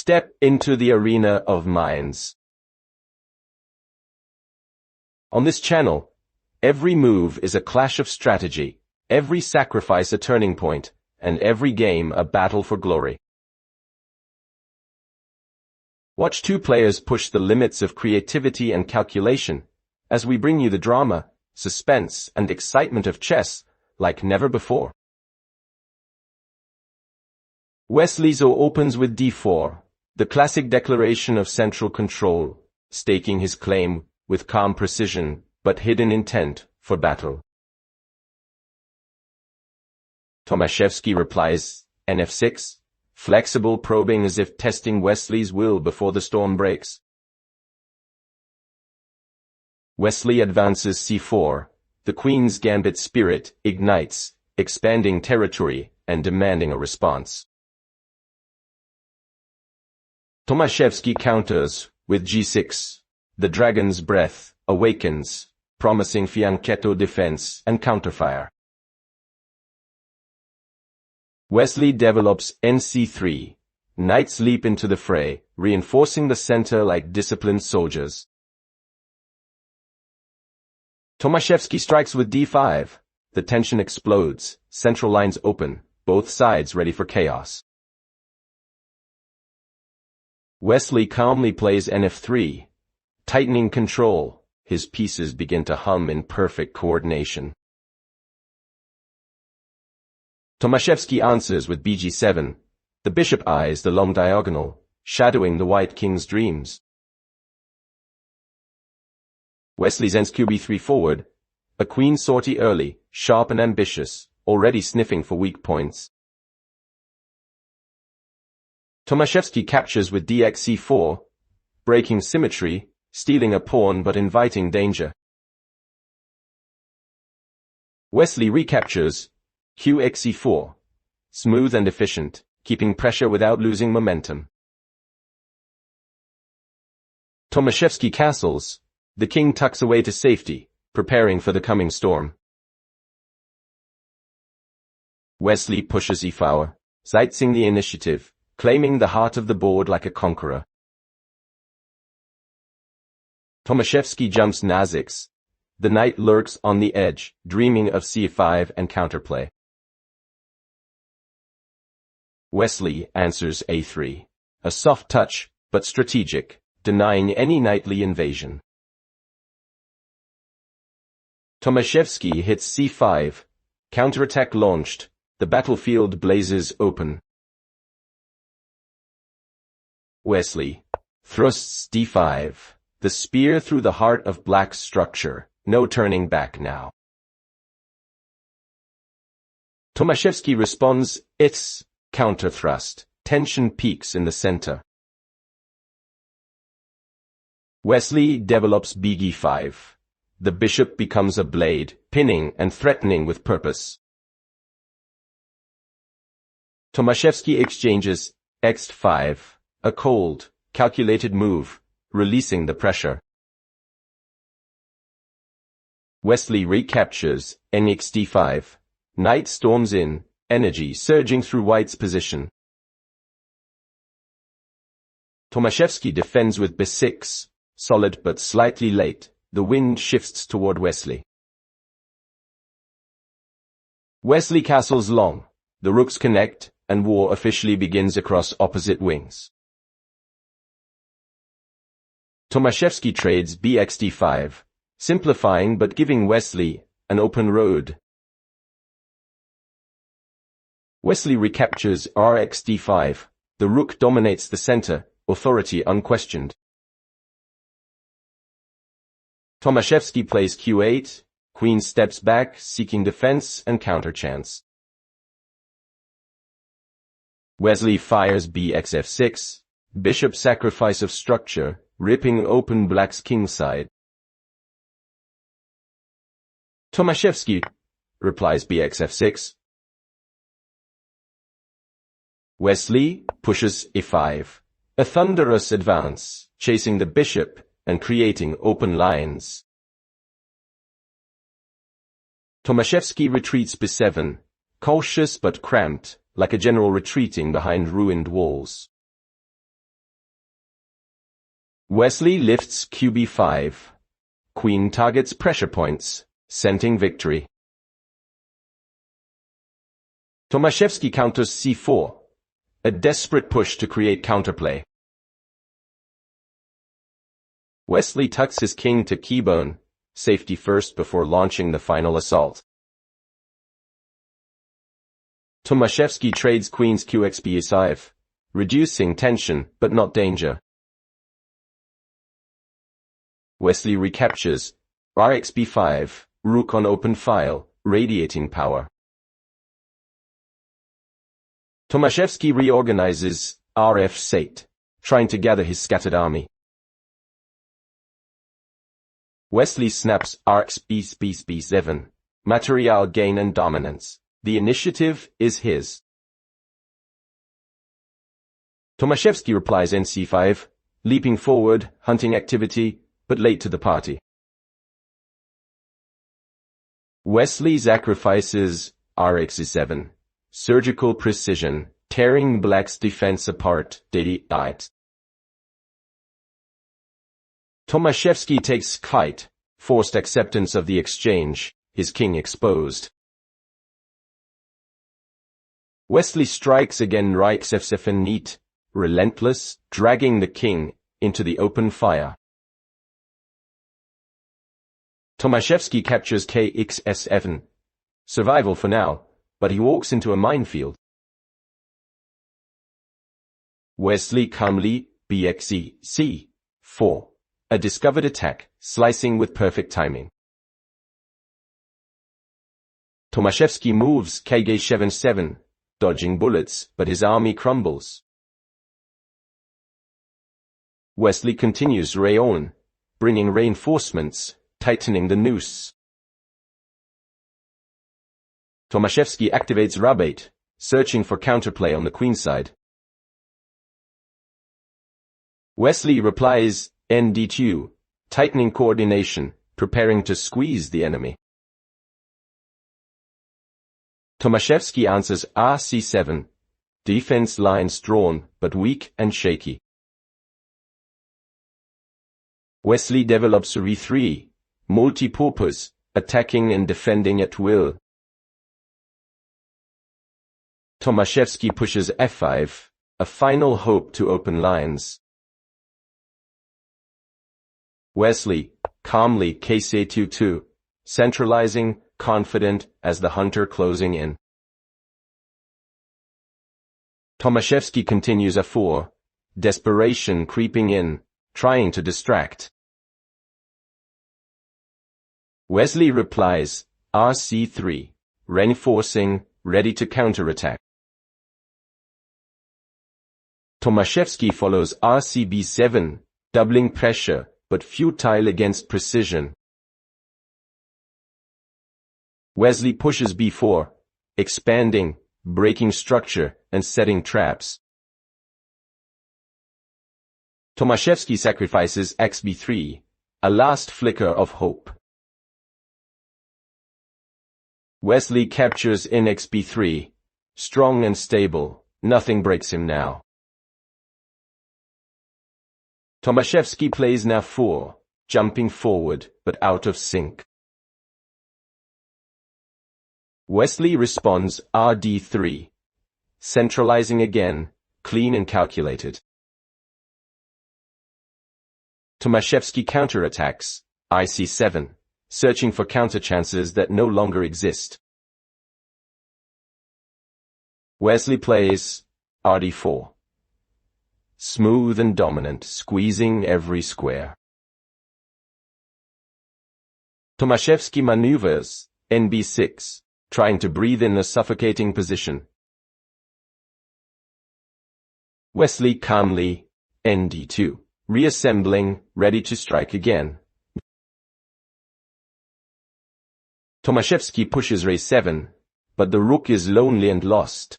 Step into the arena of minds. On this channel, every move is a clash of strategy, every sacrifice a turning point, and every game a battle for glory. Watch two players push the limits of creativity and calculation, as we bring you the drama, suspense, and excitement of chess like never before. Wesley So opens with d4, the classic declaration of central control, staking his claim with calm precision but hidden intent for battle. Tomaszewski replies, nf6, flexible probing as if testing Wesley's will before the storm breaks. Wesley advances c4, the queen's gambit spirit ignites, expanding territory and demanding a response. Tomaszewski counters with g6, the dragon's breath awakens, promising fianchetto defense and counterfire. Wesley develops nc3, knights leap into the fray, reinforcing the center like disciplined soldiers. Tomaszewski strikes with d5, the tension explodes, central lines open, both sides ready for chaos. Wesley calmly plays nf3, tightening control, his pieces begin to hum in perfect coordination. Tomaszewski answers with bg7, the bishop eyes the long diagonal, shadowing the white king's dreams. Wesley sends qb3 forward, a queen sortie early, sharp and ambitious, already sniffing for weak points. Tomaszewski captures with dxc4, breaking symmetry, stealing a pawn but inviting danger. Wesley recaptures, qxe4, smooth and efficient, keeping pressure without losing momentum. Tomaszewski castles, the king tucks away to safety, preparing for the coming storm. Wesley pushes e4, seizing the initiative, claiming the heart of the board like a conqueror. Tomaszewski jumps na6, the knight lurks on the edge, dreaming of c5 and counterplay. Wesley answers a3, a soft touch, but strategic, denying any knightly invasion. Tomaszewski hits c5, counterattack launched, the battlefield blazes open. Wesley thrusts d5, the spear through the heart of black's structure, no turning back now. Tomaszewski responds, it's counter-thrust, tension peaks in the center. Wesley develops bg5, the bishop becomes a blade, pinning and threatening with purpose. Tomaszewski exchanges x5, a cold, calculated move, releasing the pressure. Wesley recaptures nxd5, knight storms in, energy surging through white's position. Tomaszewski defends with b6, solid but slightly late, the wind shifts toward Wesley. Wesley castles long, the rooks connect, and war officially begins across opposite wings. Tomaszewski trades bxd5, simplifying but giving Wesley an open road. Wesley recaptures rxd5, the rook dominates the center, authority unquestioned. Tomaszewski plays q8, queen steps back, seeking defense and counterchance. Wesley fires bxf6, bishop sacrifice of structure, ripping open black's kingside. Tomaszewski replies bxf6. Wesley pushes e5, a thunderous advance, chasing the bishop and creating open lines. Tomaszewski retreats b7, cautious but cramped, like a general retreating behind ruined walls. Wesley lifts QB5. Queen targets pressure points, scenting victory. Tomaszewski counters C4. A desperate push to create counterplay. Wesley tucks his king to keybone, safety first before launching the final assault. Tomaszewski trades queens QXB5, reducing tension but not danger. Wesley recaptures RxB5, Rook on open file, radiating power. Tomaszewski reorganizes RF8, trying to gather his scattered army. Wesley snaps RxB7, material gain and dominance. The initiative is his. Tomaszewski replies NC5, leaping forward, hunting activity, but late to the party. Wesley sacrifices RxE7, surgical precision, tearing black's defense apart. Tomaszewski takes kite, forced acceptance of the exchange, his king exposed. Wesley strikes again Reichsf7 neat, relentless, dragging the king into the open fire. Tomaszewski captures KXS7. Survival for now, but he walks into a minefield. Wesley calmly BXE C4. A discovered attack, slicing with perfect timing. Tomaszewski moves KG7, dodging bullets, but his army crumbles. Wesley continues Rayon, bringing reinforcements, tightening the noose. Tomaszewski activates Rabate, searching for counterplay on the queen side. Wesley replies ND2, tightening coordination, preparing to squeeze the enemy. Tomaszewski answers RC7, defense lines drawn, but weak and shaky. Wesley develops RE3, multi-purpose, attacking and defending at will. Tomaszewski pushes F5, a final hope to open lines. Wesley, calmly KC22, centralizing, confident as the hunter closing in. Tomaszewski continues A4, desperation creeping in, trying to distract. Wesley replies RC3, reinforcing, ready to counterattack. Tomaszewski follows RCB7, doubling pressure, but futile against precision. Wesley pushes B4, expanding, breaking structure, and setting traps. Tomaszewski sacrifices XB3, a last flicker of hope. Wesley captures NXB3, strong and stable, nothing breaks him now. Tomaszewski plays NAV4, jumping forward, but out of sync. Wesley responds RD3, centralizing again, clean and calculated. Tomaszewski counterattacks, IC7, searching for counterchances that no longer exist. Wesley plays RD4. Smooth and dominant, squeezing every square. Tomaszewski maneuvers NB6, trying to breathe in a suffocating position. Wesley calmly ND2, reassembling, ready to strike again. Tomaszewski pushes Re7, but the rook is lonely and lost.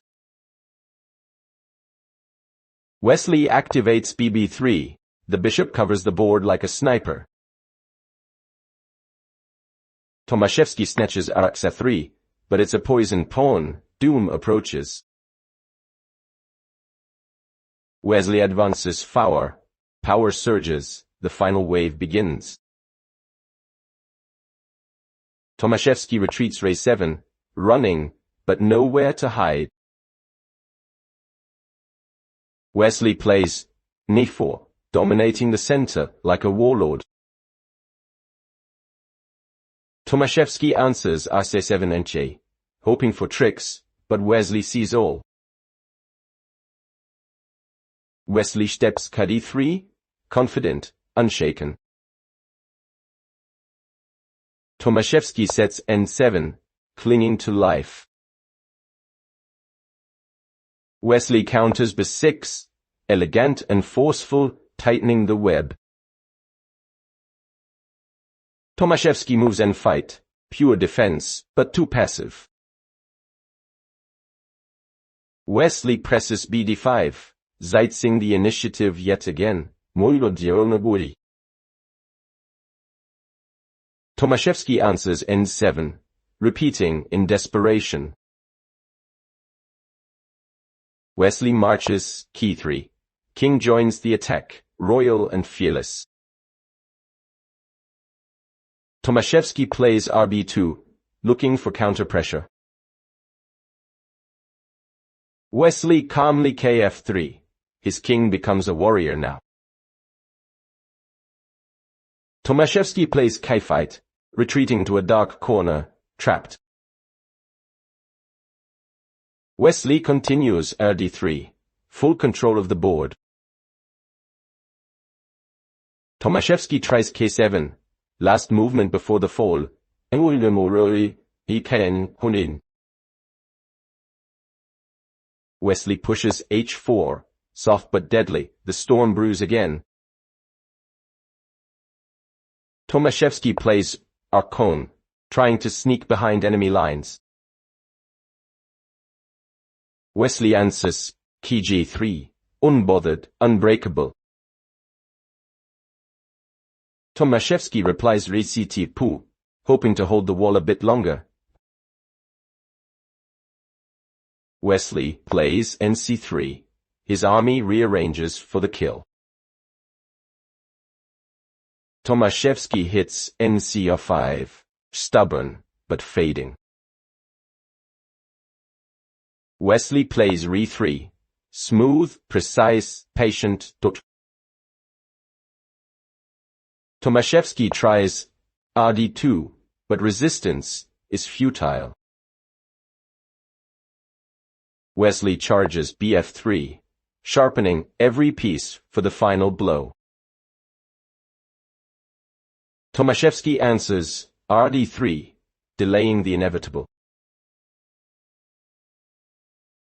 Wesley activates BB3, the bishop covers the board like a sniper. Tomaszewski snatches RxF3, but it's a poisoned pawn, doom approaches. Wesley advances Power surges, the final wave begins. Tomaszewski retreats Re7, running, but nowhere to hide. Wesley plays N4, dominating the center like a warlord. Tomaszewski answers Rc7 Nch, hoping for tricks, but Wesley sees all. Wesley steps Kd3, confident, unshaken. Tomaszewski sets N7, clinging to life. Wesley counters B6, elegant and forceful, tightening the web. Tomaszewski moves and fight, pure defense, but too passive. Wesley presses bd5, seizing the initiative yet again. Tomaszewski answers n7, repeating in desperation. Wesley marches k3. King joins the attack, royal and fearless. Tomaszewski plays rb2, looking for counter-pressure. Wesley calmly kf3. His king becomes a warrior now. Tomaszewski plays k5, retreating to a dark corner, trapped. Wesley continues rd3, full control of the board. Tomaszewski tries k7, last movement before the fall. Wesley pushes h4, soft but deadly, the storm brews again. Tomaszewski plays Archon, trying to sneak behind enemy lines. Wesley answers kg3, unbothered, unbreakable. Tomaszewski replies Rect2, hoping to hold the wall a bit longer. Wesley plays nc3. His army rearranges for the kill. Tomaszewski hits ncr5, stubborn, but fading. Wesley plays re3, smooth, precise, patient. Tomaszewski tries rd2, but resistance is futile. Wesley charges bf3, sharpening every piece for the final blow. Tomaszewski answers rd3, delaying the inevitable.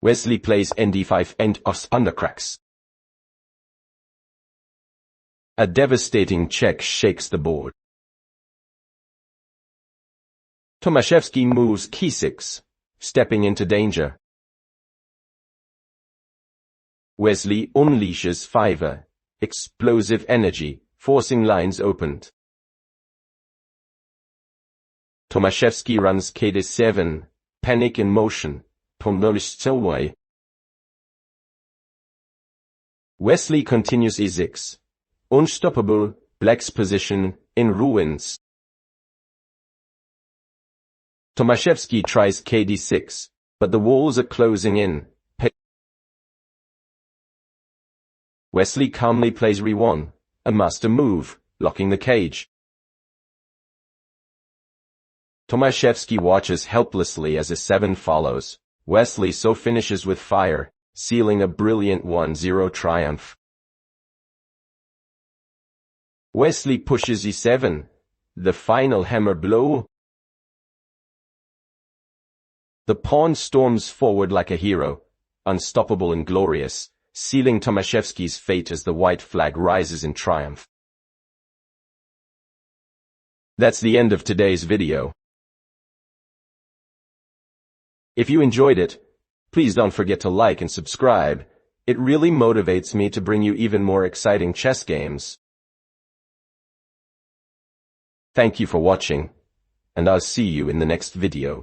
Wesley plays nd5 and os undercracks. A devastating check shakes the board. Tomaszewski moves k6, stepping into danger. Wesley unleashes fiver, explosive energy, forcing lines opened. Tomaszewski runs kd7, panic in motion. Wesley continues e6. Unstoppable, black's position, in ruins. Tomaszewski tries kd6, but the walls are closing in. Wesley calmly plays re1, a master move, locking the cage. Tomaszewski watches helplessly as e7 follows. Wesley So finishes with fire, sealing a brilliant 1-0 triumph. Wesley pushes e7, the final hammer blow. The pawn storms forward like a hero, unstoppable and glorious, sealing Tomaszewski's fate as the white flag rises in triumph. That's the end of today's video. If you enjoyed it, please don't forget to like and subscribe. It really motivates me to bring you even more exciting chess games. Thank you for watching, and I'll see you in the next video.